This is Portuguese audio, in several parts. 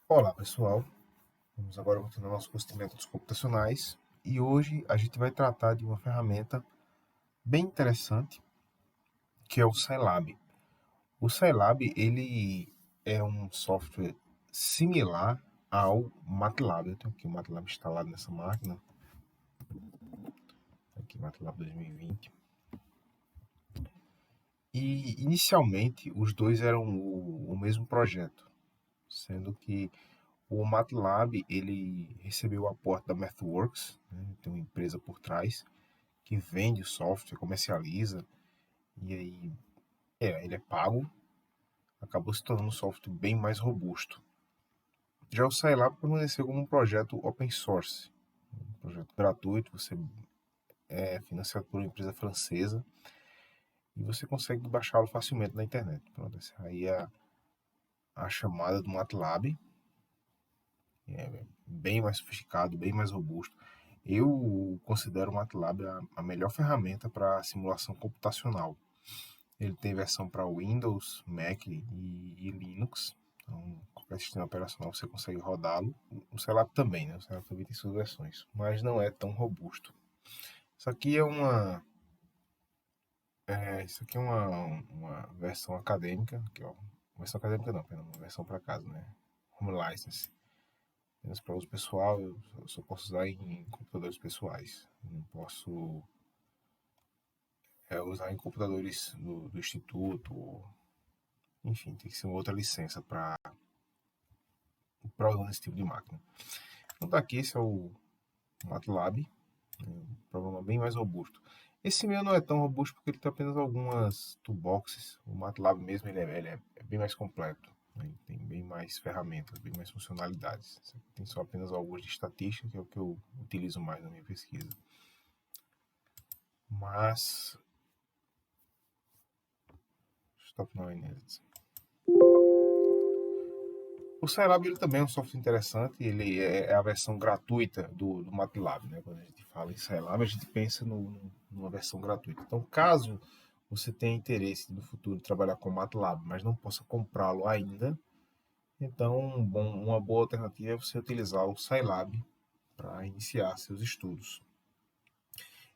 Olá, pessoal. Vamos agora continuar nosso curso de métodos computacionais e hoje a gente vai tratar de uma ferramenta bem interessante que é o Scilab. O Scilab ele é um software similar ao MATLAB. Eu tenho aqui o MATLAB instalado nessa máquina, aqui MATLAB 2020. E inicialmente os dois eram o mesmo projeto, sendo que o MATLAB ele recebeu o aporte da MathWorks, né? Tem uma empresa por trás que vende o software, comercializa, e aí ele é pago, acabou se tornando um software bem mais robusto. Já o Scilab permaneceu como um projeto open source, um projeto gratuito, você é financiado por uma empresa francesa e você consegue baixá-lo facilmente na internet. Pronto, essa aí é a chamada do MATLAB, é bem mais sofisticado, bem mais robusto. Eu considero o MATLAB a melhor ferramenta para simulação computacional. Ele tem versão para Windows, Mac e Linux. Então, qualquer sistema operacional você consegue rodá-lo. O Celab também, né? O Celab também tem suas versões, mas não é tão robusto. Isso aqui é uma versão acadêmica, aqui, ó. Versão acadêmica não, perdão, uma versão para casa, né? Home license. Apenas para uso pessoal, eu só posso usar em computadores pessoais. Não posso usar em computadores do instituto, enfim, tem que ser uma outra licença para usar esse tipo de máquina. Então tá aqui, esse é o MATLAB, né, um programa bem mais robusto. Esse meu não é tão robusto porque ele tem apenas algumas toolboxes. O MATLAB mesmo ele é bem mais completo, né, ele tem bem mais ferramentas, bem mais funcionalidades. Esse aqui tem só apenas alguns de estatística, que é o que eu utilizo mais na minha pesquisa. Mas, stop now init. O Scilab ele também é um software interessante, ele é a versão gratuita do MATLAB, né? Quando a gente fala em Scilab, a gente pensa numa versão gratuita. Então, caso você tenha interesse no futuro trabalhar com MATLAB, mas não possa comprá-lo ainda, então uma boa alternativa é você utilizar o Scilab para iniciar seus estudos.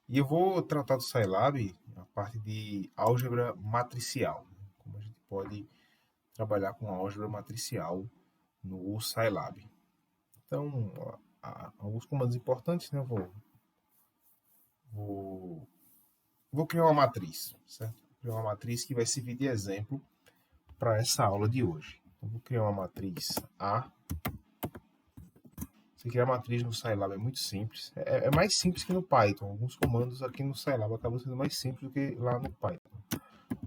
E eu vou tratar do Scilab a parte de álgebra matricial, né? Como a gente pode trabalhar com álgebra matricial no Scilab. Então, alguns comandos importantes, né? Vou, vou criar uma matriz, certo? Vou criar uma matriz que vai servir de exemplo para essa aula de hoje. Então, vou criar uma matriz A. Você criar matriz no Scilab é muito simples. É mais simples que no Python. Alguns comandos aqui no Scilab acabam sendo mais simples do que lá no Python.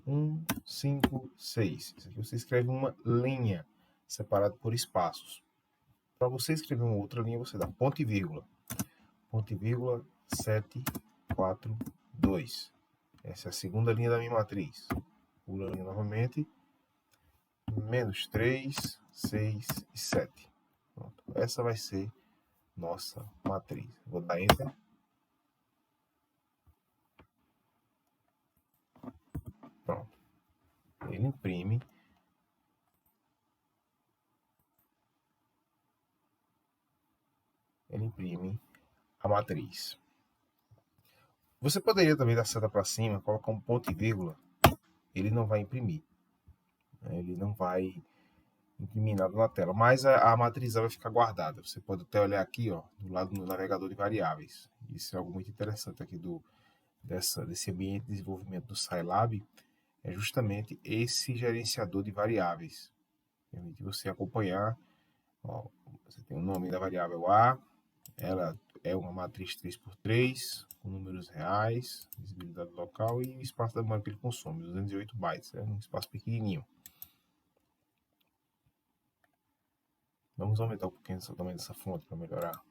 1, 5, 6. Isso aqui você escreve uma linha separada por espaços. Para você escrever uma outra linha, você dá ponto e vírgula. Ponto e vírgula 7, 4, 2. Essa é a segunda linha da minha matriz. Pula a linha novamente. Menos 3, 6 e 7. Pronto. Essa vai ser nossa matriz. Vou dar Enter. Pronto. Ele imprime. Ele imprime a matriz. Você poderia também dar seta para cima, colocar um ponto e vírgula. Ele não vai imprimir. Ele não vai imprimir nada na tela, mas a matriz vai ficar guardada. Você pode até olhar aqui, ó, do lado do navegador de variáveis. Isso é algo muito interessante aqui desse ambiente de desenvolvimento do Scilab, é justamente esse gerenciador de variáveis. Permite você acompanhar, ó, você tem o nome da variável A, ela é uma matriz 3x3, com números reais, visibilidade local e o espaço da memória que ele consome, 208 bytes, é um espaço pequenininho. Vamos aumentar um pouquinho o tamanho dessa fonte para melhorar.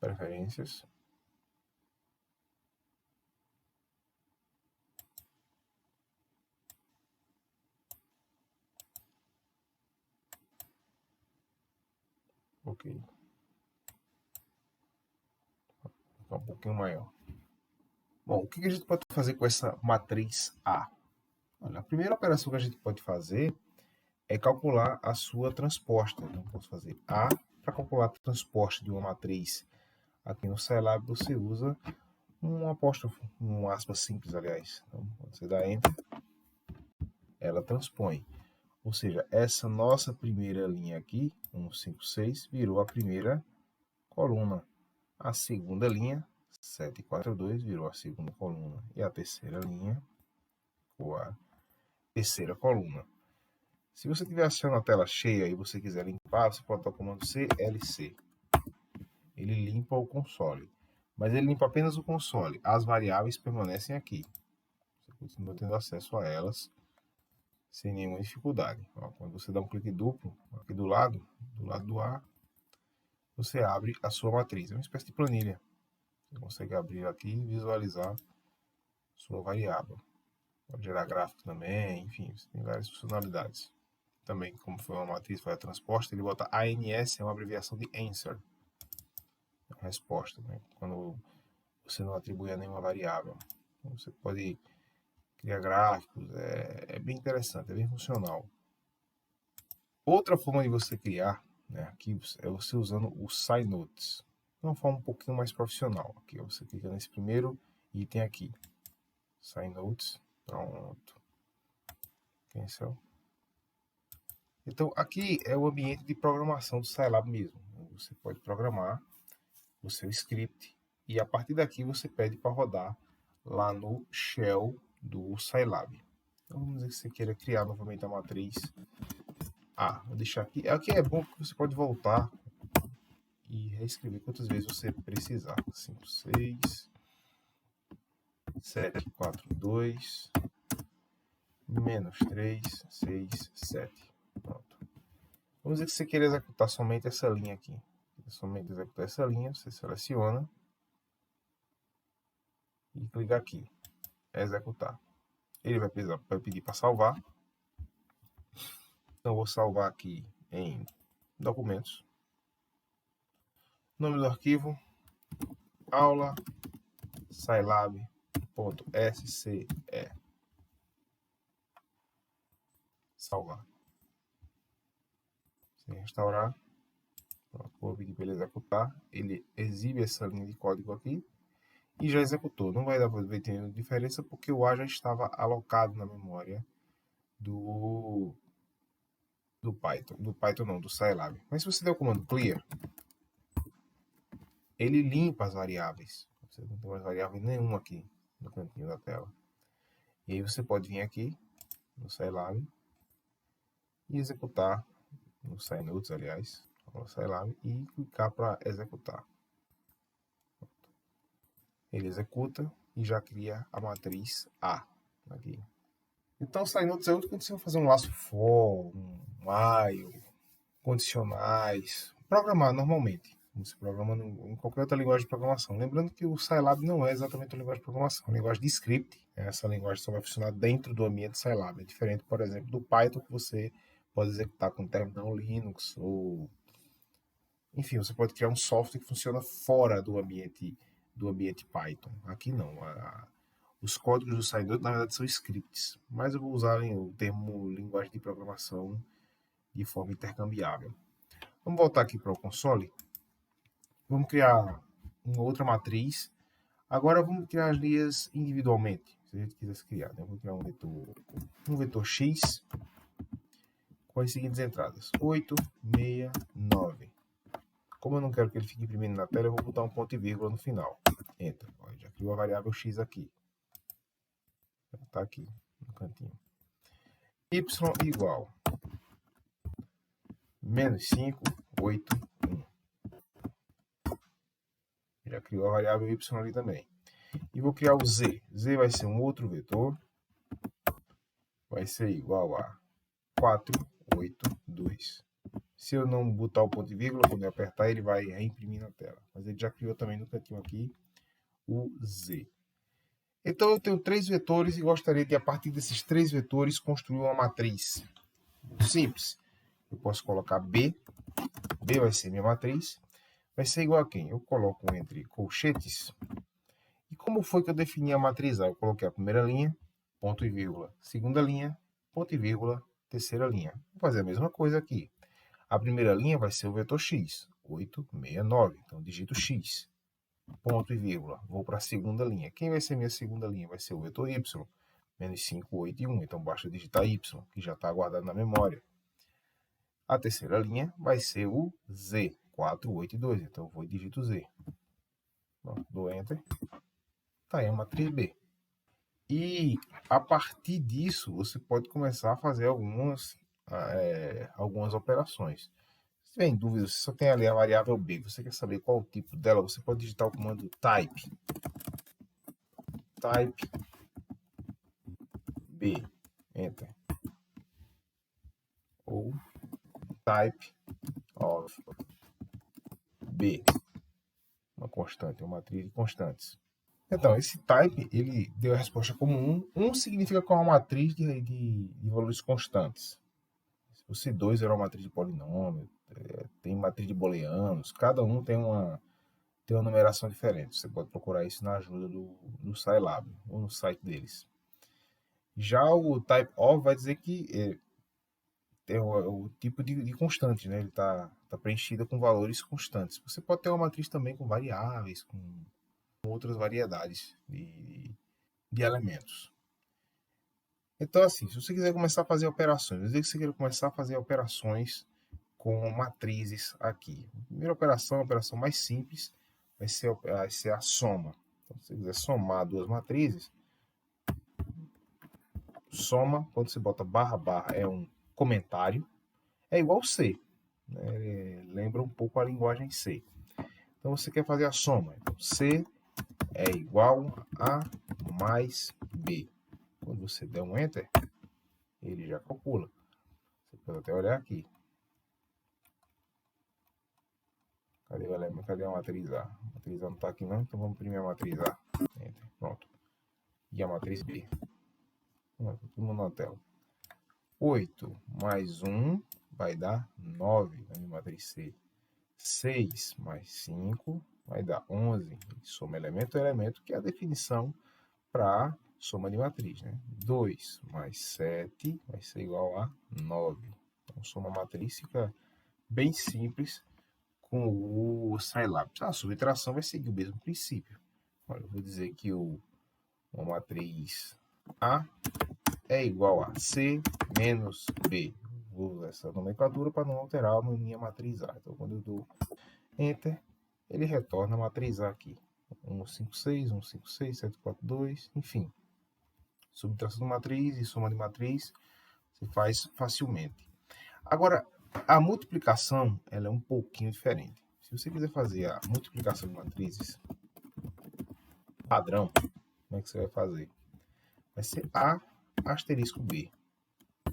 Preferências. Ok. Ficar um pouquinho maior. Bom, o que a gente pode fazer com essa matriz A? Olha, a primeira operação que a gente pode fazer é calcular a sua transposta. Então, posso fazer A. Para calcular a transposta de uma matriz aqui no Scilab, você usa um apóstrofo, um aspas simples, aliás. Então, quando você dá Enter, ela transpõe. Ou seja, essa nossa primeira linha aqui, 1, 5, 6, virou a primeira coluna. A segunda linha, 7, 4, 2, virou a segunda coluna. E a terceira linha, ou a terceira coluna. Se você estiver achando a tela cheia e você quiser limpar, você pode dar o comando CLC. Ele limpa o console. Mas ele limpa apenas o console. As variáveis permanecem aqui. Você continua tendo acesso a elas sem nenhuma dificuldade. Ó, quando você dá um clique duplo, aqui do lado do A, você abre a sua matriz. É uma espécie de planilha. Você consegue abrir aqui e visualizar sua variável. Pode gerar gráfico também, enfim, você tem várias funcionalidades. Também, como foi uma matriz, foi a transposta, ele bota ANS, é uma abreviação de Answer. É uma resposta, né? Quando você não atribui a nenhuma variável. Então, você pode criar gráficos, é bem interessante, é bem funcional. Outra forma de você criar, né, aqui é você usando o SciNotes. De uma forma um pouquinho mais profissional. Aqui você clica nesse primeiro item aqui. SciNotes, pronto. Cancel. Então, aqui é o ambiente de programação do Scilab mesmo. Você pode programar o seu script e a partir daqui você pede para rodar lá no shell do Scilab. Então, vamos dizer que você queira criar novamente a matriz A. Vou deixar aqui. Aqui é bom porque você pode voltar e reescrever quantas vezes você precisar. 5, 6, 7, 4, 2, menos 3, 6, 7. Pronto. Vamos dizer que você queira executar somente essa linha aqui. Somente executar essa linha, você seleciona e clica aqui, executar. Ele vai pedir para salvar. Então, eu vou salvar aqui em documentos. Nome do arquivo, aula scilab.sce. Salvar. Sem restaurar. Pronto, vou pedir para ele executar. Ele exibe essa linha de código aqui e já executou. Não vai dar para ver nenhuma diferença porque o A já estava alocado na memória do Python. Do Python não, do Scilab. Mas se você der o comando clear, ele limpa as variáveis. Você não tem mais variável nenhuma aqui no cantinho da tela. E aí você pode vir aqui no Scilab e executar, no SciNotes, aliás, no Scilab, e clicar para executar. Ele executa e já cria a matriz A aqui. Então, o SciNotes é útil quando você vai fazer um laço for, um while, condicionais, programar normalmente. Como se programa em qualquer outra linguagem de programação. Lembrando que o Scilab não é exatamente uma linguagem de programação, é uma linguagem de script. Essa linguagem só vai funcionar dentro do ambiente Scilab. É diferente, por exemplo, do Python, que você pode executar com terminal Linux, ou enfim, você pode criar um software que funciona fora do ambiente Python. Aqui não. Os códigos do SciNotes, na verdade, são scripts, mas eu vou usar o termo linguagem de programação de forma intercambiável. Vamos voltar aqui para o console. Vamos criar uma outra matriz. Agora vamos criar as linhas individualmente, se a gente quisesse criar. Né? Vou criar um vetor X com as seguintes entradas: 8, 6, 9. Como eu não quero que ele fique imprimindo na tela, eu vou botar um ponto e vírgula no final. Enter. Já criou a variável X aqui. Está aqui no cantinho. Y igual menos 5, 8, 1. Já criou a variável Y ali também. E vou criar o Z. Z vai ser um outro vetor. Vai ser igual a 4, 8, 2. Se eu não botar o ponto e vírgula, quando eu apertar, ele vai reimprimir na tela. Mas ele já criou também no cantinho aqui o Z. Então eu tenho 3 vetores e gostaria de, a partir desses 3 vetores, construir uma matriz. Simples. Eu posso colocar B. B vai ser minha matriz. Vai ser igual a quem? Eu coloco entre colchetes. E como foi que eu defini a matriz A? Eu coloquei a primeira linha, ponto e vírgula. Segunda linha, ponto e vírgula. terceira linha. Vou fazer a mesma coisa aqui. A primeira linha vai ser o vetor x, 869. Então, digito x, ponto e vírgula. Vou para a segunda linha. Quem vai ser minha segunda linha? Vai ser o vetor y, menos 5, 8 e 1. Então, basta digitar y, que já está guardado na memória. A terceira linha vai ser o z, 4, 8 e 2. Então, eu vou e digito z. Dou Enter. Está aí a matriz B. E, a partir disso, você pode começar a fazer algumas operações. Se tiver em dúvida, você só tem ali a variável B, você quer saber qual o tipo dela, você pode digitar o comando type B, Enter, ou type of B, uma constante, uma matriz de constantes. Então, esse type, ele deu a resposta como 1. 1 significa que é uma matriz de valores constantes. O C2 era uma matriz de polinômio, tem matriz de booleanos, cada um tem uma numeração diferente. Você pode procurar isso na ajuda do Scilab, ou no site deles. Já o type of vai dizer que é o tipo de constante, né? Ele está preenchido com valores constantes. Você pode ter uma matriz também com variáveis, com outras variedades de elementos. Então, assim, se você quiser começar a fazer operações, vou dizer que você quer começar a fazer operações com matrizes aqui. A primeira operação, a operação mais simples, vai ser a soma. Então, se você quiser somar duas matrizes, soma, quando você bota barra, barra, é um comentário, é igual C. Né? Lembra um pouco a linguagem C. Então, você quer fazer a soma. Então, C é igual a mais B. Quando você der um Enter, ele já calcula. Você pode até olhar aqui. Cadê o elemento? Cadê a matriz A? A matriz A não está aqui não, então vamos imprimir a matriz A. Enter. Pronto. E a matriz B. Todo mundo na tela. 8 mais 1 vai dar 9 na minha matriz C. 6 mais 5 vai dar 11. Soma elemento a elemento, que é a definição para soma de matriz. Né? 2 mais 7 vai ser igual a 9. Então, soma matriz fica bem simples com o Scilab. A subtração vai seguir o mesmo princípio. Olha, eu vou dizer que uma matriz A é igual a C menos B. Vou usar essa nomenclatura para não alterar a minha matriz A. Então, quando eu dou Enter, ele retorna a matriz A aqui. 156, 156, 742, enfim. Subtração de matriz e soma de matriz se faz facilmente. Agora, a multiplicação ela é um pouquinho diferente. Se você quiser fazer a multiplicação de matrizes padrão, como é que você vai fazer? Vai ser A asterisco B.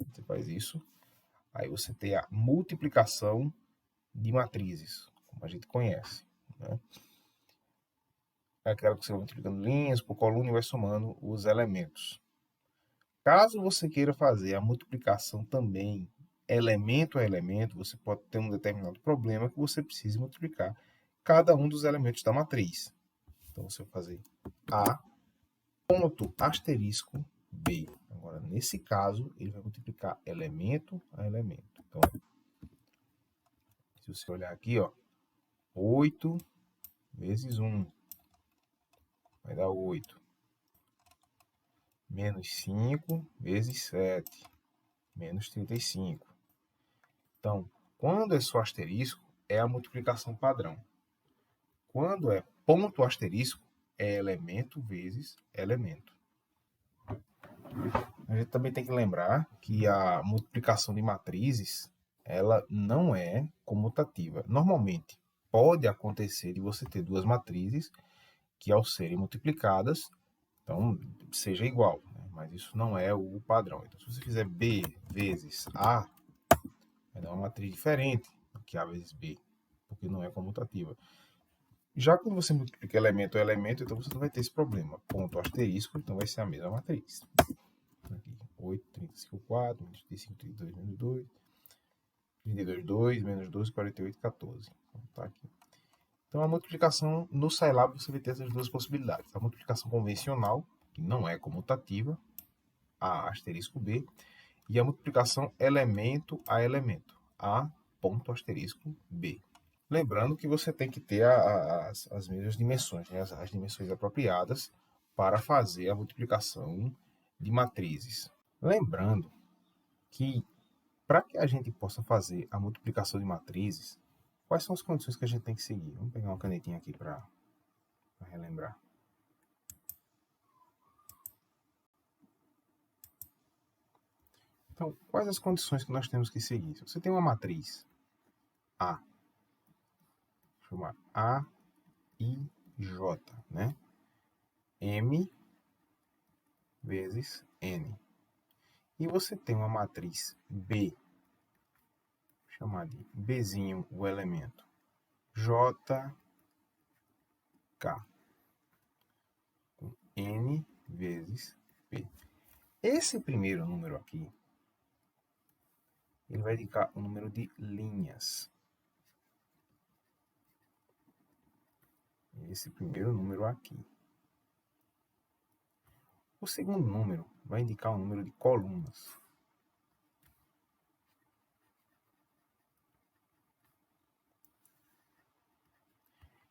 Você faz isso. Aí você tem a multiplicação de matrizes, como a gente conhece. Né? É aquela que você vai multiplicando linhas por coluna e vai somando os elementos. Caso você queira fazer a multiplicação também elemento a elemento, você pode ter um determinado problema que você precise multiplicar cada um dos elementos da matriz. Então, você vai fazer A ponto asterisco B. Agora, nesse caso, ele vai multiplicar elemento a elemento. Então, se você olhar aqui, ó, 8 vezes 1 vai dar 8. Menos 5 vezes 7, menos 35. Então, quando é só asterisco, é a multiplicação padrão. Quando é ponto asterisco, é elemento vezes elemento. A gente também tem que lembrar que a multiplicação de matrizes, ela não é comutativa. Normalmente, pode acontecer de você ter duas matrizes que, ao serem multiplicadas, então, seja igual, né? Mas isso não é o padrão. Então, se você fizer B vezes A, vai dar uma matriz diferente do que A vezes B, porque não é comutativa. Já quando você multiplica elemento a elemento, então você não vai ter esse problema. Ponto asterisco, então vai ser a mesma matriz. Aqui, 8, 35, 4, menos 35, 32, menos 2, 32, 2, menos 12, 48, 14. Então, tá aqui. Então, a multiplicação no Scilab você vai ter essas duas possibilidades. A multiplicação convencional, que não é comutativa, A asterisco B, e a multiplicação elemento a elemento, A ponto asterisco B. Lembrando que você tem que ter as mesmas dimensões, né? As dimensões apropriadas para fazer a multiplicação de matrizes. Lembrando que para que a gente possa fazer a multiplicação de matrizes, quais são as condições que a gente tem que seguir? Vamos pegar uma canetinha aqui para relembrar. Então, quais as condições que nós temos que seguir? Se você tem uma matriz A, chamar A, I, J, né? M vezes N. E você tem uma matriz B, chamar de Bzinho o elemento J, K, com N vezes P. Esse primeiro número aqui, ele vai indicar o número de linhas. Esse primeiro número aqui. O segundo número vai indicar o número de colunas.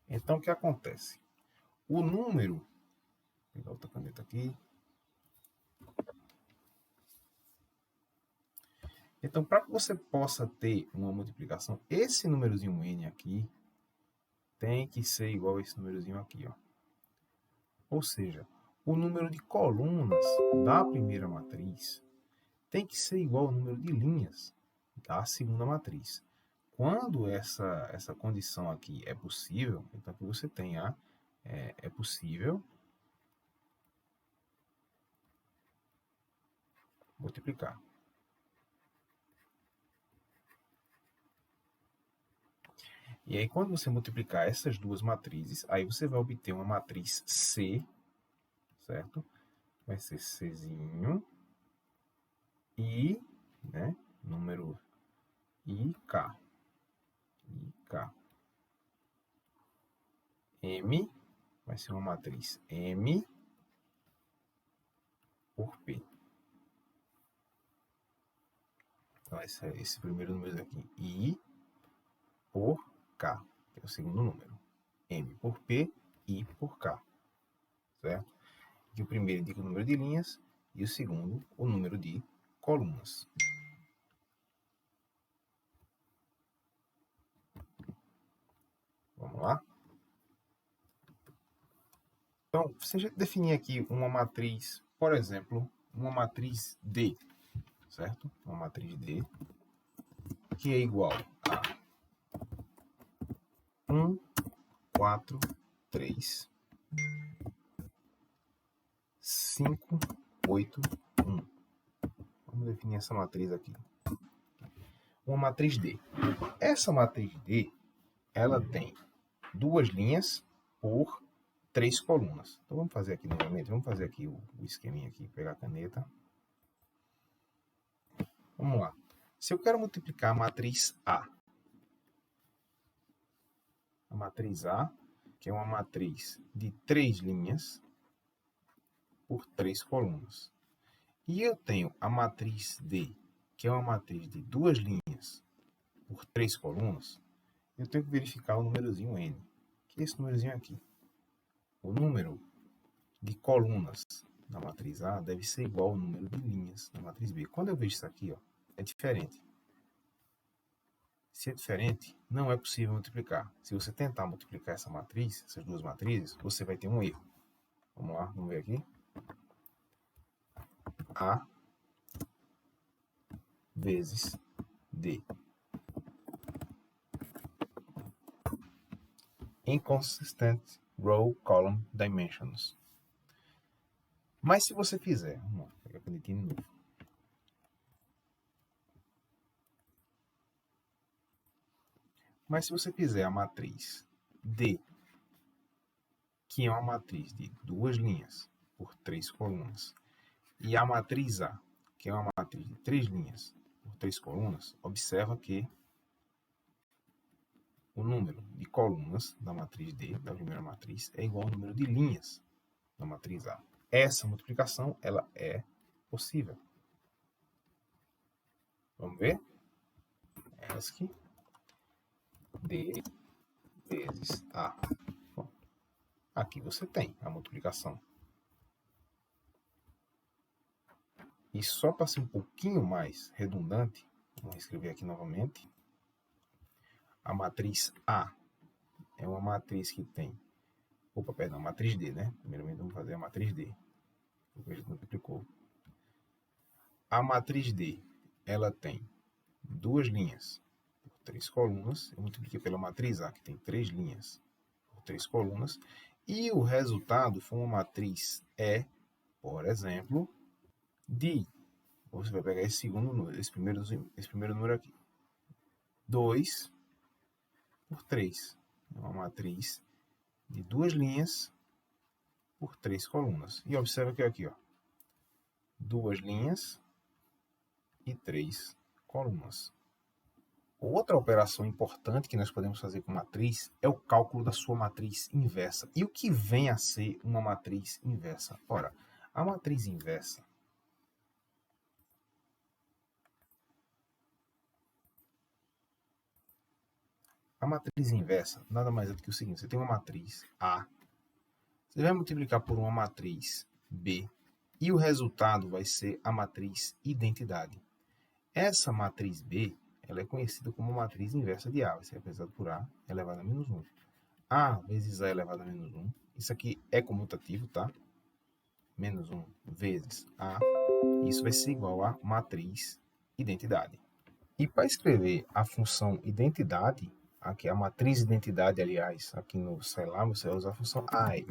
Então, o que acontece? O número... Vou pegar outra caneta aqui. Então, para que você possa ter uma multiplicação, esse númerozinho n aqui tem que ser igual a esse númerozinho aqui, ó. Ou seja, o número de colunas da primeira matriz tem que ser igual ao número de linhas da segunda matriz. Quando essa condição aqui é possível, então que você tenha é possível multiplicar. E aí, quando você multiplicar essas duas matrizes, aí você vai obter uma matriz C, certo? Vai ser Czinho e, né, número IK. IK. M vai ser uma matriz M por P. Então, esse primeiro número aqui, I por K, que é o segundo número. M por P, I por K, certo? E o primeiro indica o número de linhas e o segundo o número de colunas. Vamos lá? Então, se a gente definir aqui uma matriz, por exemplo, uma matriz D, certo? Uma matriz D, que é igual a 1, 4, 3, 5, 8, 1. Vamos definir essa matriz aqui. Uma matriz D. Essa matriz D, ela tem duas linhas por 3 colunas. Então, vamos fazer aqui novamente. Vamos fazer aqui o esqueminha aqui. Pegar a caneta. Vamos lá. Se eu quero multiplicar a matriz A, que é uma matriz de 3 linhas por 3 colunas. E eu tenho a matriz D, que é uma matriz de 2 linhas por 3 colunas, eu tenho que verificar o númerozinho N, que é esse númerozinho aqui. O número de colunas na matriz A deve ser igual ao número de linhas na matriz B. Quando eu vejo isso aqui, ó, é diferente. Se é diferente, não é possível multiplicar. Se você tentar multiplicar essa matriz, essas duas matrizes, você vai ter um erro. Vamos lá, vamos ver aqui. A vezes D. Inconsistent row column dimensions. Mas se você fizer, vamos lá, pegar a canetinha de novo. Mas se você fizer a matriz D, que é uma matriz de 2 linhas por 3 colunas, e a matriz A, que é uma matriz de 3 linhas por 3 colunas, observa que o número de colunas da matriz D, da primeira matriz, é igual ao número de linhas da matriz A. Essa multiplicação ela é possível. Vamos ver? ESC D vezes A. Bom, aqui você tem a multiplicação. E só para ser um pouquinho mais redundante, vamos escrever aqui novamente. A matriz A é uma matriz que tem... Opa, perdão, matriz D, né? Primeiramente vamos fazer a matriz D. Porque a gente multiplicou. A matriz D, ela tem 2 linhas por 3 colunas. Eu multipliquei pela matriz A, que tem 3 linhas por 3 colunas. E o resultado foi uma matriz E, por exemplo, de... Você vai pegar esse primeiro número aqui. 2 por 3. É uma matriz de 2 linhas por 3 colunas. E observa que aqui, ó, 2 linhas e 3 colunas. Outra operação importante que nós podemos fazer com matriz é o cálculo da sua matriz inversa. E o que vem a ser uma matriz inversa? Ora, a matriz inversa nada mais é do que o seguinte: você tem uma matriz A, você vai multiplicar por uma matriz B, e o resultado vai ser a matriz identidade. Essa matriz B, ela é conhecida como matriz inversa de A, vai ser representada por A elevado a menos 1. A vezes A elevado a menos 1, isso aqui é comutativo, tá? Menos 1 vezes A, isso vai ser igual a matriz identidade. E para escrever a função identidade, aqui a matriz identidade, aliás, aqui no Scilab, você vai usar a função I,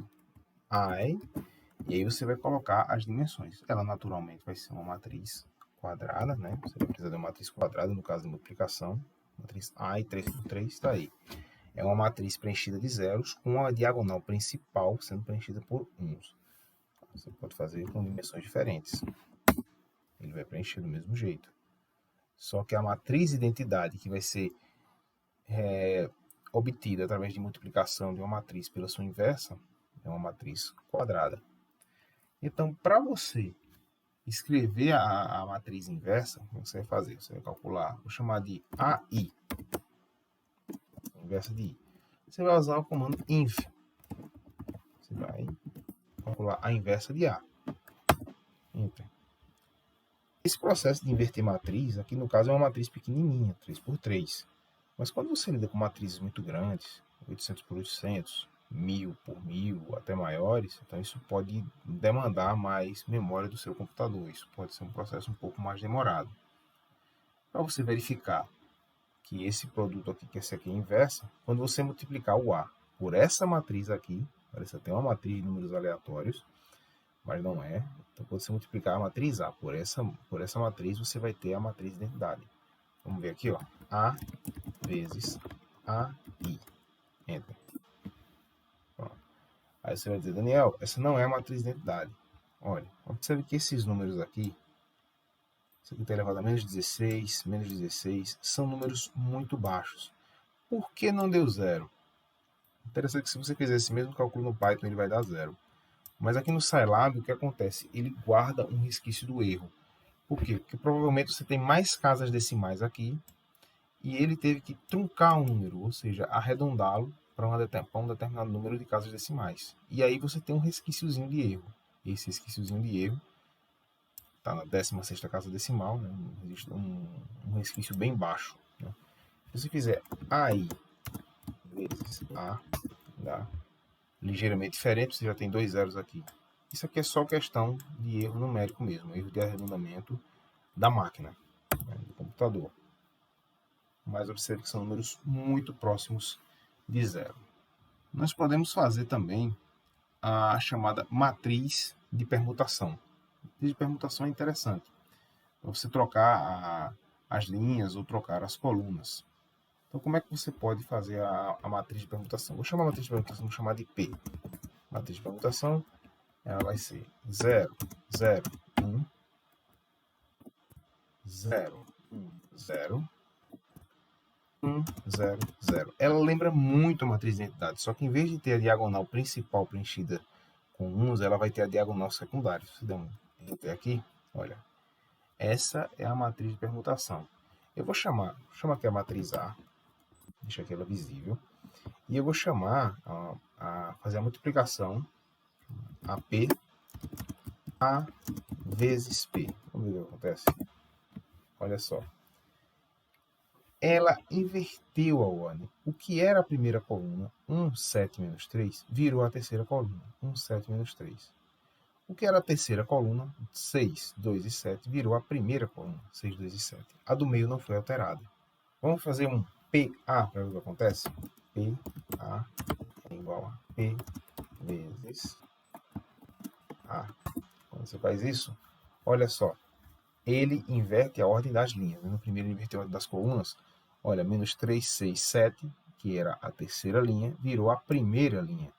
e aí você vai colocar as dimensões. Ela naturalmente vai ser uma matriz quadrada, né? Você vai precisar de uma matriz quadrada, no caso de multiplicação. Matriz I, 3 por 3, está aí. É uma matriz preenchida de zeros, com a diagonal principal sendo preenchida por 1. Você pode fazer com dimensões diferentes. Ele vai preencher do mesmo jeito. Só que a matriz identidade, que vai ser obtida através de multiplicação de uma matriz pela sua inversa, é uma matriz quadrada. Então, para você escrever a matriz inversa, o que você vai fazer? Você vai calcular, vou chamar de AI, inversa de I. Você vai usar o comando inv. Você vai calcular a inversa de A. Enter. Esse processo de inverter matriz, aqui no caso é uma matriz pequenininha, 3 por 3. Mas quando você lida com matrizes muito grandes, 800 por 800, 1000 por 1000, até maiores, então isso pode demandar mais memória do seu computador. Isso pode ser um processo um pouco mais demorado. Para você verificar que esse produto aqui, que esse aqui é inversa, quando você multiplicar o A por essa matriz aqui, parece até uma matriz de números aleatórios, mas não é. Então, quando você multiplicar a matriz A por essa matriz, você vai ter a matriz de identidade. Vamos ver aqui, ó. A vezes AI. Enter. Pronto. Aí você vai dizer, Daniel, essa não é a matriz de identidade. Olha, observe que esses números aqui, isso aqui está elevado a menos 16, menos 16, são números muito baixos. Por que não deu zero? Interessante que se você fizer esse mesmo cálculo no Python, ele vai dar zero. Mas aqui no Scilab, o que acontece? Ele guarda um resquício do erro. Por quê? Porque provavelmente você tem mais casas decimais aqui e ele teve que truncar um número, ou seja, arredondá-lo para um determinado número de casas decimais. E aí você tem um resquíciozinho de erro. Esse resquíciozinho de erro está na 16ª casa decimal, né? Existe um resquício bem baixo. Né? Se você fizer AI vezes A, dá ligeiramente diferente, você já tem 2 zeros aqui. Isso aqui é só questão de erro numérico mesmo, erro de arredondamento da máquina, né, do computador. Mas observe que são números muito próximos de zero. Nós podemos fazer também a chamada matriz de permutação. A matriz de permutação é interessante. Para você trocar as linhas ou trocar as colunas. Então, como é que você pode fazer a matriz de permutação? Vou chamar a matriz de permutação, vou chamar de P. Matriz de permutação, ela vai ser 0, 0, 1, 0, 1, 0, 1, 0, 0. Ela lembra muito a matriz de identidade, só que em vez de ter a diagonal principal preenchida com 1, ela vai ter a diagonal secundária. Se der um enter aqui, olha, essa é a matriz de permutação. Eu vou chamar aqui a matriz A, deixa aqui ela visível, e eu vou chamar a fazer a multiplicação AP A vezes P. Vamos ver o que acontece. Olha só. Ela inverteu a ordem. O que era a primeira coluna, 1, 7, menos 3, virou a terceira coluna, 1, 7, menos 3. O que era a terceira coluna, 6, 2 e 7, virou a primeira coluna, 6, 2 e 7. A do meio não foi alterada. Vamos fazer um PA para ver o que acontece? PA é igual a P vezes A. Quando você faz isso, olha só, ele inverte a ordem das linhas. No primeiro ele inverteu a ordem das colunas. Olha, menos 3, 6, 7, que era a terceira linha, virou a primeira linha.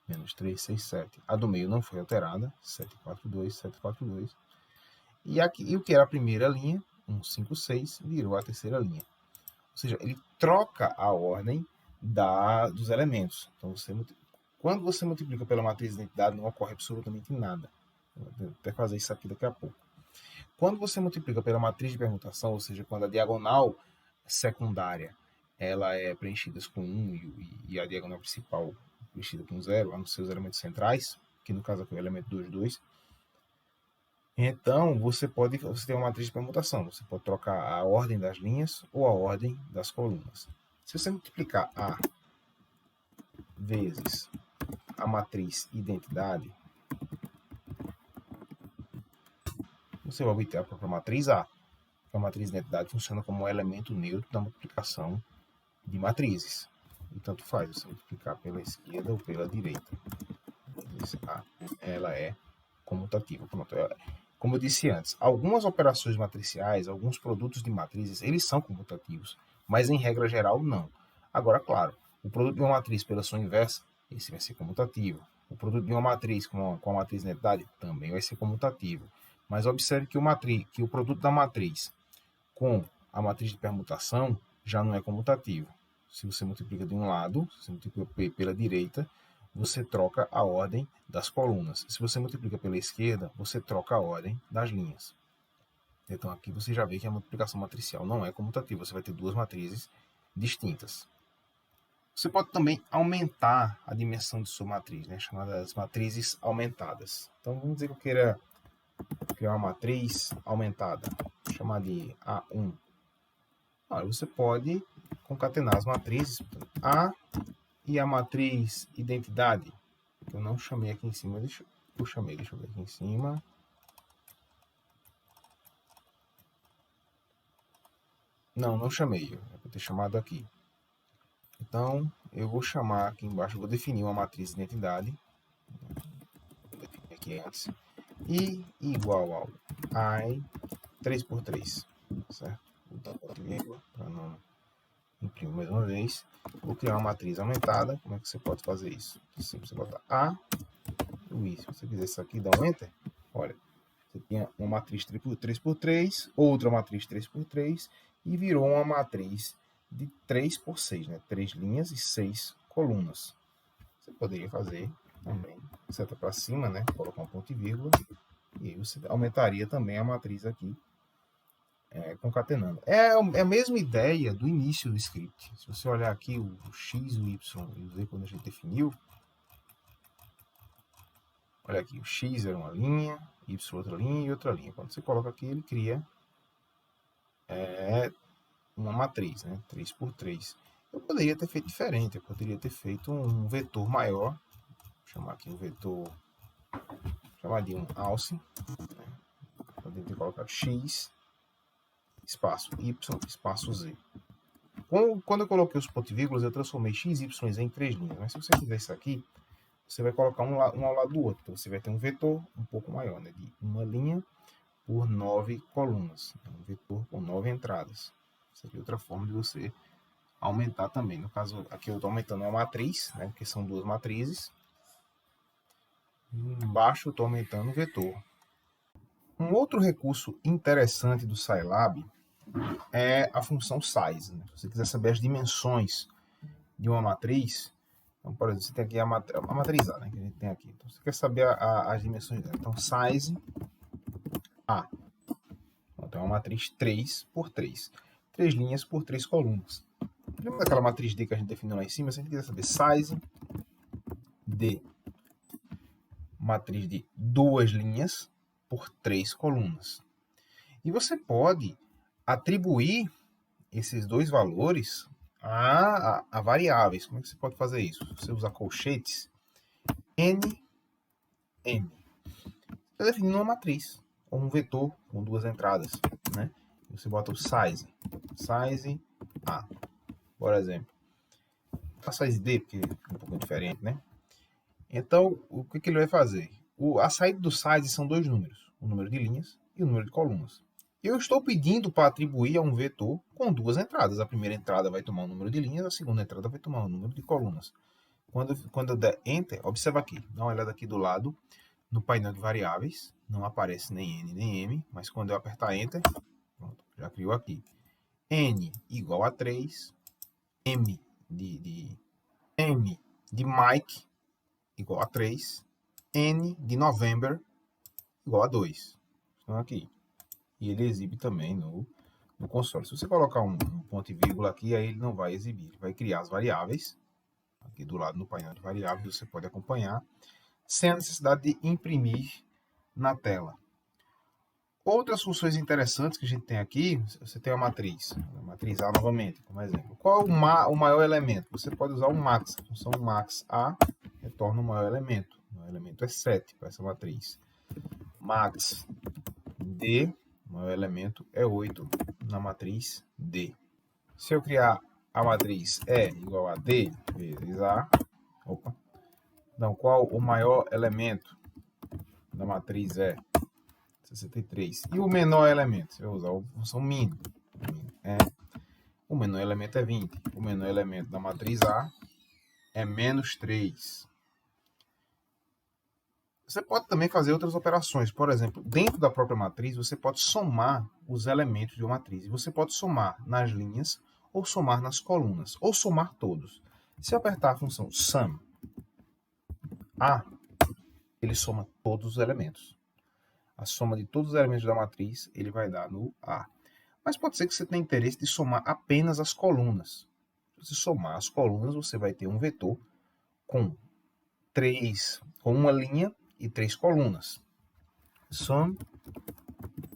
Menos 3, 6, 7. A do meio não foi alterada. 7, 4, 2, 7, 4, 2. E o que era a primeira linha, 1, 5, 6, virou a terceira linha. Ou seja, ele troca a ordem dos elementos. Então, quando você multiplica pela matriz de identidade, não ocorre absolutamente nada. Vou até fazer isso aqui daqui a pouco. Quando você multiplica pela matriz de permutação, ou seja, quando a diagonal secundária ela é preenchida com 1 e a diagonal principal preenchida com 0, lá nos seus elementos centrais, que no caso aqui é o elemento 2, 2, então você tem uma matriz de permutação. Você pode trocar a ordem das linhas ou a ordem das colunas. Se você multiplicar A vezes a matriz identidade, você vai obter a própria matriz A. A matriz de identidade funciona como um elemento neutro da multiplicação de matrizes. E tanto faz você multiplicar pela esquerda ou pela direita. Ela é comutativa. Pronto. Como eu disse antes, algumas operações matriciais, alguns produtos de matrizes, eles são comutativos, mas em regra geral não. Agora, claro, o produto de uma matriz pela sua inversa, esse vai ser comutativo. O produto de uma matriz com a matriz de identidade também vai ser comutativo. Mas observe que o produto da matriz com a matriz de permutação já não é comutativo. Se você multiplica de um lado, se você multiplica P pela direita, você troca a ordem das colunas. Se você multiplica pela esquerda, você troca a ordem das linhas. Então aqui você já vê que a multiplicação matricial não é comutativa, você vai ter duas matrizes distintas. Você pode também aumentar a dimensão de sua matriz, né, chamadas matrizes aumentadas. Então vamos dizer que eu queira criar uma matriz aumentada, vou chamar de A1. Você pode concatenar as matrizes A e a matriz identidade, que eu não chamei aqui em cima, deixa eu ver aqui em cima. Não chamei, eu vou ter chamado aqui. Então, eu vou chamar aqui embaixo, vou definir uma matriz de identidade, vou definir aqui antes, I igual ao I 3x3, certo? Vou dar ponto e vírgula para não imprimir mais uma vez. Vou criar uma matriz aumentada. Como é que você pode fazer isso? Assim, você bota A e I. Se você fizer isso aqui, dá um Enter. Olha, você tinha uma matriz 3x3, outra matriz 3x3 e virou uma matriz de 3x6, né? 3 linhas e 6 colunas. Você poderia fazer também, seta para cima, né? Colocar um ponto e vírgula, e aí você aumentaria também a matriz aqui, concatenando. É a mesma ideia do início do script. Se você olhar aqui o x, o y e o z quando a gente definiu, olha aqui, o x era uma linha, y outra linha e outra linha. Quando você coloca aqui, ele cria uma matriz, né? 3x3. Eu poderia ter feito diferente, eu poderia ter feito um vetor maior, vou chamar aqui um vetor, chamar de um alce, né? Poderia ter colocado x, espaço y, espaço z. Quando eu coloquei os pontos e vírgulas, eu transformei x, y e z em 3 linhas. Mas se você fizer isso aqui, você vai colocar um ao lado do outro. Então, você vai ter um vetor um pouco maior, né? De uma linha por 9 colunas. Um vetor com 9 entradas. Essa aqui é outra forma de você aumentar também. No caso, aqui eu estou aumentando uma matriz, né? Porque são duas matrizes. Embaixo eu estou aumentando o vetor. Um outro recurso interessante do Scilab é a função size. Né? Se você quiser saber as dimensões de uma matriz, então, por exemplo, você tem aqui a matriz A, né, que a gente tem aqui. Então, você quer saber as dimensões dela. Então, size A. Então, é uma matriz 3x3. 3 linhas por 3 colunas. Lembra daquela matriz D que a gente definiu lá em cima? Se a gente quiser saber size de matriz de 2 linhas por 3 colunas. E você pode atribuir esses dois valores a variáveis. Como é que você pode fazer isso? Você usa colchetes n, m. Você está definindo uma matriz, ou um vetor com 2 entradas, né? Você bota o size A, por exemplo. A size D, porque é um pouco diferente, né? Então, o que ele vai fazer? A saída do size são dois números, o número de linhas e o número de colunas. Eu estou pedindo para atribuir a um vetor com 2 entradas. A primeira entrada vai tomar o número de linhas, a segunda entrada vai tomar o número de colunas. Quando eu der Enter, observa aqui, dá uma olhada aqui do lado, no painel de variáveis, não aparece nem N nem M, mas quando eu apertar Enter, pronto, já criou aqui. N igual a 3, M de Mike igual a 3, N de November igual a 2. Então aqui. E ele exibe também no console. Se você colocar um ponto e vírgula aqui, aí ele não vai exibir. Ele vai criar as variáveis. Aqui do lado no painel de variáveis você pode acompanhar, sem a necessidade de imprimir na tela. Outras funções interessantes que a gente tem aqui, você tem a matriz A novamente, como exemplo. Qual é o maior elemento? Você pode usar o max, a função max A retorna o maior elemento. O maior elemento é 7 para essa matriz. Max D, o maior elemento é 8 na matriz D. Se eu criar a matriz E igual a D vezes A, então qual o maior elemento da matriz E? 63. E o menor elemento? Você vai usar a função min. O menor elemento é 20. O menor elemento da matriz A é menos 3. Você pode também fazer outras operações. Por exemplo, dentro da própria matriz, você pode somar os elementos de uma matriz. E você pode somar nas linhas, ou somar nas colunas, ou somar todos. Se eu apertar a função sum A, ele soma todos os elementos. A soma de todos os elementos da matriz, ele vai dar no A. Mas pode ser que você tenha interesse de somar apenas as colunas. Se você somar as colunas, você vai ter um vetor com uma linha e 3 colunas. Sum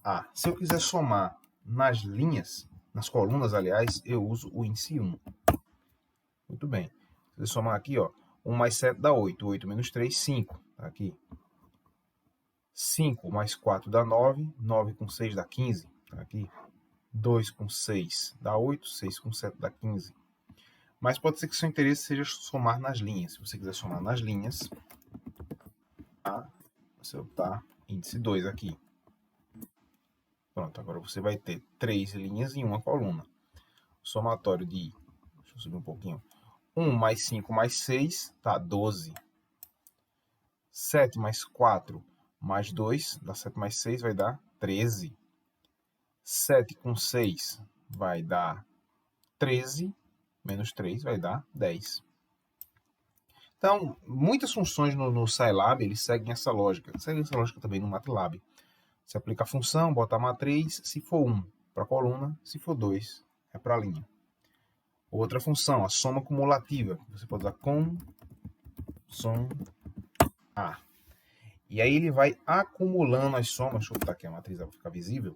A. Se eu quiser somar nas linhas, nas colunas, aliás, eu uso o índice 1. Muito bem. Se eu somar aqui, ó, 1 mais 7 dá 8. 8 menos 3, 5. Tá aqui. 5 mais 4 dá 9. 9 com 6 dá 15. Tá aqui. 2 com 6 dá 8. 6 com 7 dá 15. Mas pode ser que seu interesse seja somar nas linhas. Se você quiser somar nas linhas, você botar índice 2 aqui. Pronto, agora você vai ter 3 linhas e uma coluna. Somatório de, deixa eu subir um pouquinho, 1 mais 5 mais 6 dá 12. 7 mais 4 mais 2, dá 7 mais 6 vai dar 13. 7 com 6 vai dar 13, menos 3 vai dar 10. Então, muitas funções no Scilab, eles seguem essa lógica. Segue essa lógica também no MATLAB. Você aplica a função, bota a matriz, se for 1 para a coluna, se for 2 é para a linha. Outra função, a soma cumulativa. Você pode usar com, som, A. E aí ele vai acumulando as somas. Deixa eu botar aqui a matriz para ficar visível.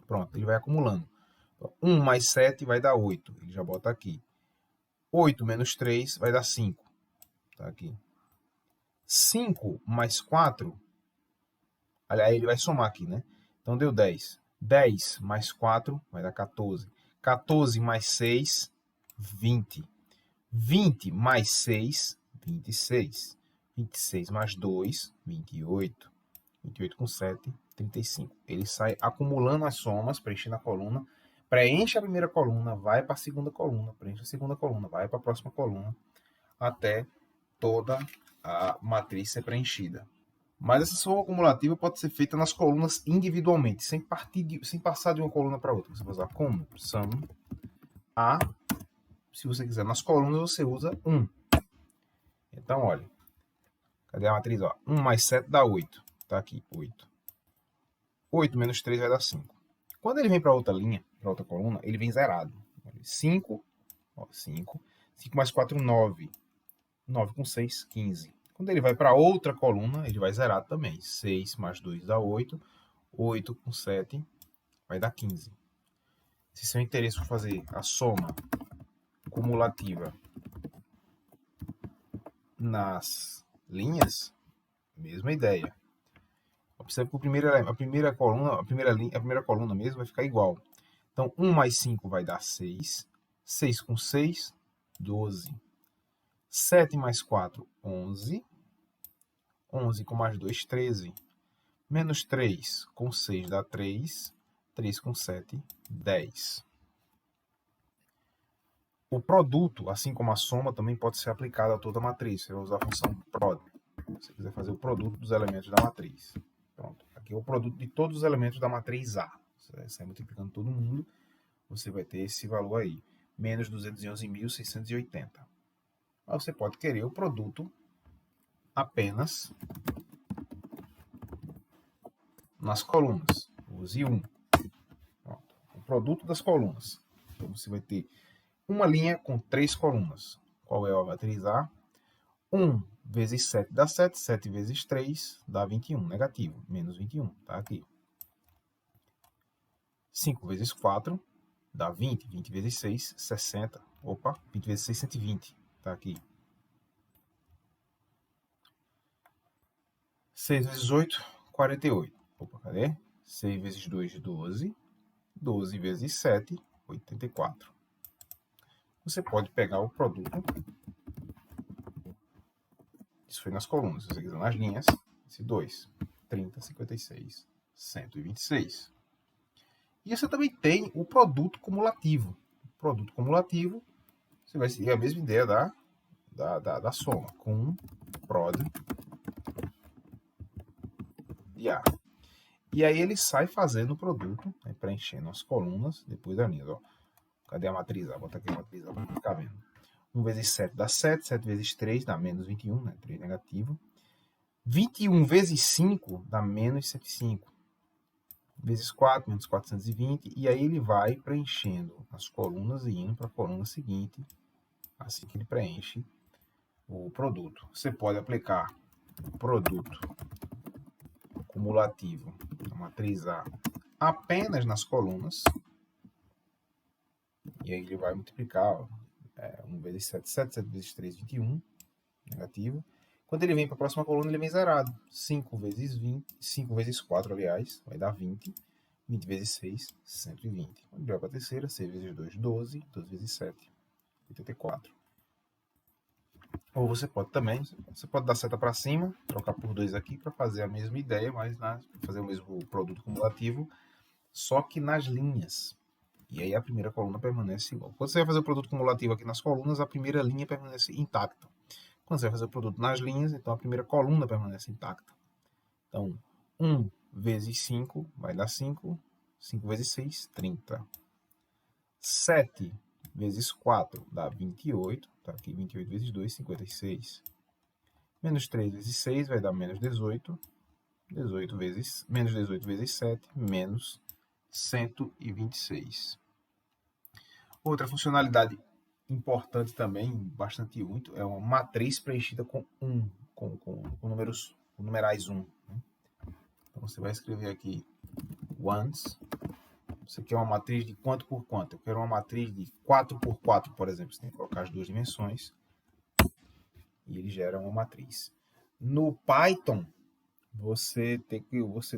Pronto, ele vai acumulando. 1 mais 7 vai dar 8. Ele já bota aqui. 8 menos 3 vai dar 5. Tá aqui. 5 mais 4. Aí ele vai somar aqui, né? Então deu 10. 10 mais 4 vai dar 14. 14 mais 6, 20. 20 mais 6, 26. 26 mais 2, 28. 28 com 7, 35. Ele sai acumulando as somas, preenchendo a coluna. Preenche a primeira coluna, vai para a segunda coluna. Preenche a segunda coluna, vai para a próxima coluna. Até toda a matriz ser preenchida. Mas essa soma acumulativa pode ser feita nas colunas individualmente, sem passar de uma coluna para outra. Você vai usar como sum A. Se você quiser nas colunas, você usa 1. Então, olha. Cadê a matriz? Ó, 1 mais 7 dá 8. Tá aqui, 8. 8 menos 3 vai dar 5. Quando ele vem para outra linha, para outra coluna, ele vem zerado. 5, 5 mais 4, 9. 9 com 6, 15. Quando ele vai para outra coluna, ele vai zerar também. 6 mais 2 dá 8. 8 com 7 vai dar 15. Se seu interesse for fazer a soma cumulativa nas linhas, mesma ideia. Observe que a primeira coluna mesmo vai ficar igual. Então, 1 mais 5 vai dar 6. 6 com 6, 12. 7 mais 4, 11. 11 com mais 2, 13. Menos 3 com 6 dá 3. 3 com 7, 10. O produto, assim como a soma, também pode ser aplicado a toda a matriz. Você vai usar a função prod. Se você quiser fazer o produto dos elementos da matriz. Pronto. Aqui é o produto de todos os elementos da matriz A. Você vai sair multiplicando todo mundo. Você vai ter esse valor aí. Menos 211.680. Mas você pode querer o produto apenas nas colunas. Use 1. Pronto. O produto das colunas. Então você vai ter uma linha com 3 colunas. Qual é a matriz A? 1 vezes 7 dá 7. 7 vezes 3 dá 21. Negativo. Menos 21. Está aqui. 5 vezes 4 dá 20. 20 vezes 6, 60. Opa, 20 vezes 6, 120. Está aqui. 6 vezes 8, 48. Opa, cadê? 6 vezes 2, 12. 12 vezes 7, 84. Você pode pegar o produto. Isso foi nas colunas. Se você quiser nas linhas, esse 2. 30, 56, 126. E você também tem o produto cumulativo. O produto cumulativo, você vai seguir a mesma ideia da soma. Com prod de A. E aí ele sai fazendo o produto, né, preenchendo as colunas, depois da linha. Ó. Cadê a matriz A? Bota aqui a matriz A para ficar vendo. 1 vezes 7 dá 7. 7 vezes 3 dá menos 21, né? 3 negativo. 21 vezes 5 dá menos 105. Vezes 4, menos 420. E aí ele vai preenchendo as colunas e indo para a coluna seguinte, assim que ele preenche o produto. Você pode aplicar o produto cumulativo da matriz A apenas nas colunas. E aí ele vai multiplicar 1 vezes 7, 7, 7 vezes 3, 21, negativo. Quando ele vem para a próxima coluna, ele vem zerado. 5 vezes 20, 5 vezes 4, aliás, vai dar 20. 20 vezes 6, 120. Quando ele vai para a terceira, 6 vezes 2, 12. 12 vezes 7, 84. Ou você pode também, você pode dar seta para cima, trocar por 2 aqui para fazer a mesma ideia, mas fazer o mesmo produto cumulativo, só que nas linhas. E aí a primeira coluna permanece igual. Quando você vai fazer o produto cumulativo aqui nas colunas, a primeira linha permanece intacta. Quando você vai fazer o produto nas linhas, então a primeira coluna permanece intacta. Então, 1 vezes 5 vai dar 5. 5 vezes 6, 30. 7 vezes 4 dá 28. Tá aqui 28 vezes 2, 56. Menos 3 vezes 6 vai dar menos 18. 18 vezes, menos 18 vezes 7, menos 126. Outra funcionalidade importante também, bastante útil, é uma matriz preenchida com 1, com números, com numerais 1. Né? Então você vai escrever aqui ones. Você quer uma matriz de quanto por quanto? Eu quero uma matriz de 4 por 4, por exemplo. Você tem que colocar as duas dimensões e ele gera uma matriz. No Python, você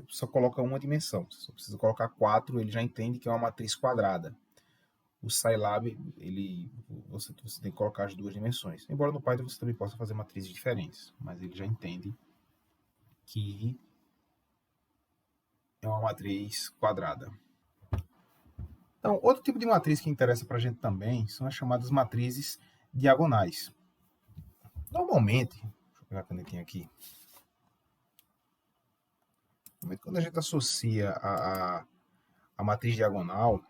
só coloca uma dimensão. Você só precisa colocar 4, ele já entende que é uma matriz quadrada. O Scilab, você tem que colocar as duas dimensões. Embora no Python você também possa fazer matrizes diferentes, mas ele já entende que é uma matriz quadrada. Então, outro tipo de matriz que interessa para a gente também são as chamadas matrizes diagonais. Normalmente, deixa eu pegar a canetinha aqui. Normalmente, quando a gente associa a matriz diagonal,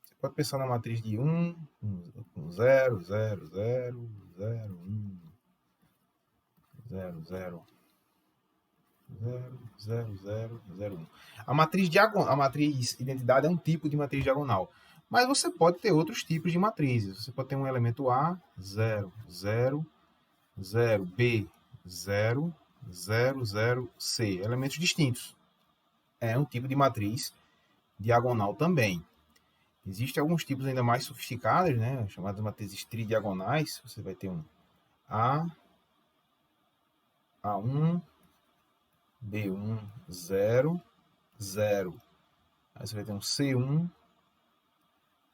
você pode pensar na matriz de 1, com 0, 0, 0, 0, 1, 0, 0. 0, 0, 0, 0, 1. A matriz identidade é um tipo de matriz diagonal. Mas você pode ter outros tipos de matrizes. Você pode ter um elemento A, 0, 0, 0, B, 0, 0, 0, C. Elementos distintos. É um tipo de matriz diagonal também. Existem alguns tipos ainda mais sofisticados, né, chamadas matrizes tridiagonais. Você vai ter um A, A1, B1, 0, 0. Aí você vai ter um C1,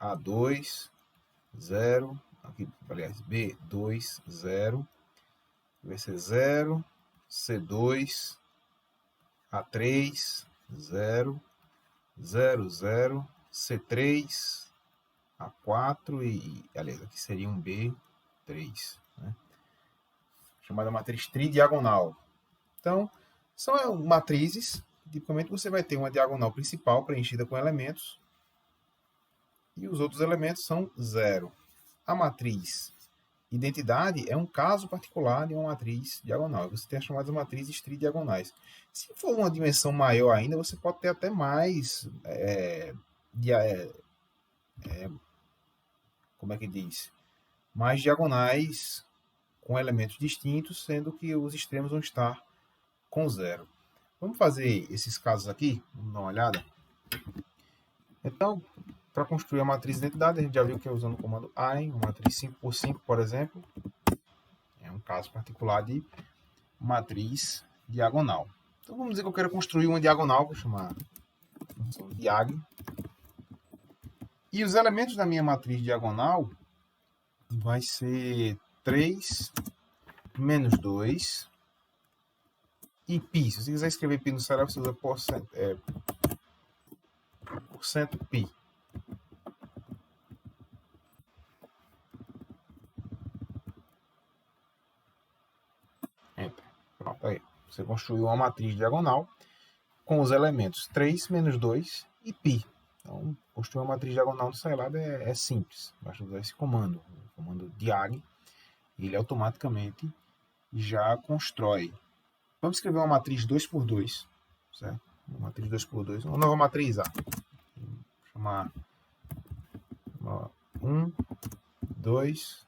A2, 0. Aqui, aliás, B2, 0. Vai ser 0, C2, A3, 0, 0, 0, C3, A4 e, aliás, aqui seria um B3, né? Chamada matriz tridiagonal. Então, são matrizes, tipicamente você vai ter uma diagonal principal preenchida com elementos e os outros elementos são zero. A matriz identidade é um caso particular de uma matriz diagonal. Você tem as chamadas matrizes tridiagonais. Se for uma dimensão maior ainda, você pode ter até mais como é que diz? Mais diagonais com elementos distintos, sendo que os extremos vão estar com zero. Vamos fazer esses casos aqui? Vamos dar uma olhada? Então, para construir a matriz de identidade, a gente já viu que é usando o comando AIN, uma matriz 5x5, por exemplo. É um caso particular de matriz diagonal. Então, vamos dizer que eu quero construir uma diagonal, vou chamar de diag. E os elementos da minha matriz diagonal vai ser 3 menos 2 e π. Se você quiser escrever π no celular, você usa porcento π. Enter. Pronto, aí. Você construiu uma matriz diagonal com os elementos 3 menos 2 e π. Então, construir uma matriz diagonal no Scilab é simples. Basta usar esse comando, o comando diag, e ele automaticamente já constrói. Vamos escrever uma matriz 2x2, certo? Uma matriz 2x2, uma nova matriz A. Vou chamar 1, 2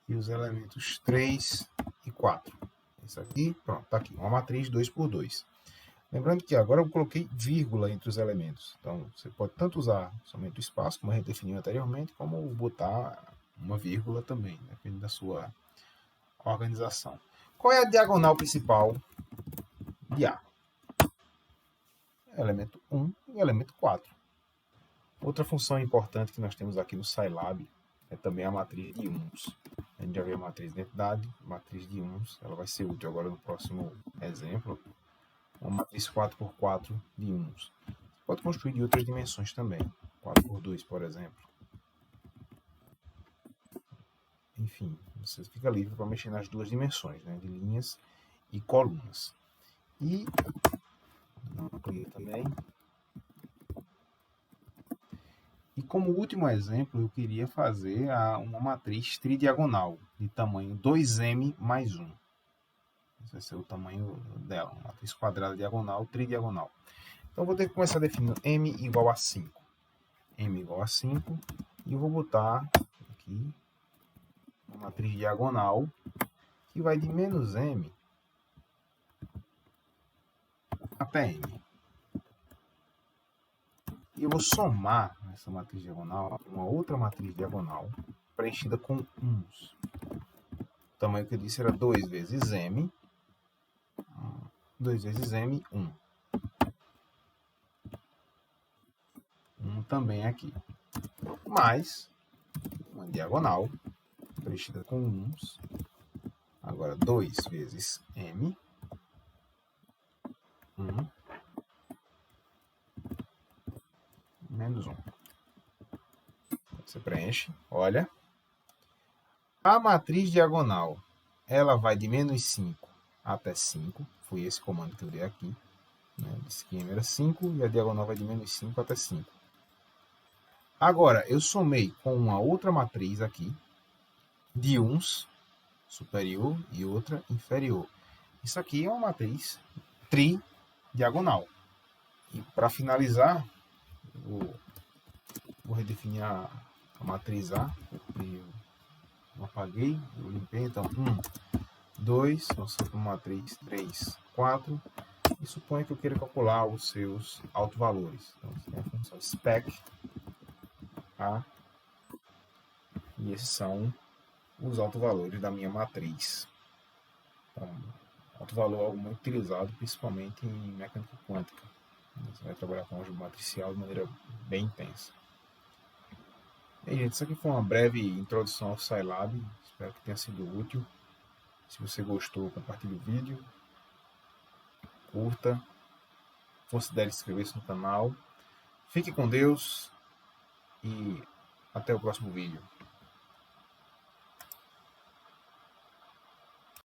e os elementos 3 e 4. Isso aqui, pronto, está aqui, uma matriz 2x2. Lembrando que agora eu coloquei vírgula entre os elementos. Então, você pode tanto usar somente o espaço, como a gente definiu anteriormente, como botar uma vírgula também, depende da sua organização. Qual é a diagonal principal de A? Elemento 1 e elemento 4. Outra função importante que nós temos aqui no Scilab é também a matriz de uns. A gente já viu a matriz de identidade, matriz de uns. Ela vai ser útil agora no próximo exemplo. Uma matriz 4x4 de uns. Você pode construir de outras dimensões também. 4x2, por exemplo. Enfim, você fica livre para mexer nas duas dimensões, né, de linhas e colunas. E também. E como último exemplo, eu queria fazer uma matriz tridiagonal de tamanho 2m mais 1. Esse vai ser o tamanho dela, uma matriz quadrada diagonal, tridiagonal. Então, eu vou ter que começar definindo m igual a 5. M igual a 5. E eu vou botar aqui uma matriz diagonal que vai de menos m até m. E eu vou somar essa matriz diagonal uma outra matriz diagonal preenchida com uns. O tamanho que eu disse era 2 vezes m, 2 vezes m, 1. 1 também aqui. Mais uma diagonal preenchida com uns. Agora 2 vezes m, 1, menos 1. Você preenche, olha. A matriz diagonal, ela vai de menos 5 até 5. Foi esse comando que eu dei aqui. Né? Esse aqui era 5 e a diagonal vai de menos 5 até 5. Agora, eu somei com uma outra matriz aqui, de uns superior e outra inferior. Isso aqui é uma matriz tri-diagonal. E para finalizar, vou redefinir a matriz A. Eu apaguei, eu limpei. Então, 1, 2, nossa matriz 3, 4. E suponha que eu queira calcular os seus autovalores. Então, você tem a função spec A. E esses são os autovalores da minha matriz. Então, autovalor é algo muito utilizado, principalmente em mecânica quântica. Você vai trabalhar com álgebra matricial de maneira bem intensa. E, gente, isso aqui foi uma breve introdução ao Scilab. Espero que tenha sido útil. Se você gostou, compartilhe o vídeo, curta, considere inscrever-se no canal. Fique com Deus e até o próximo vídeo.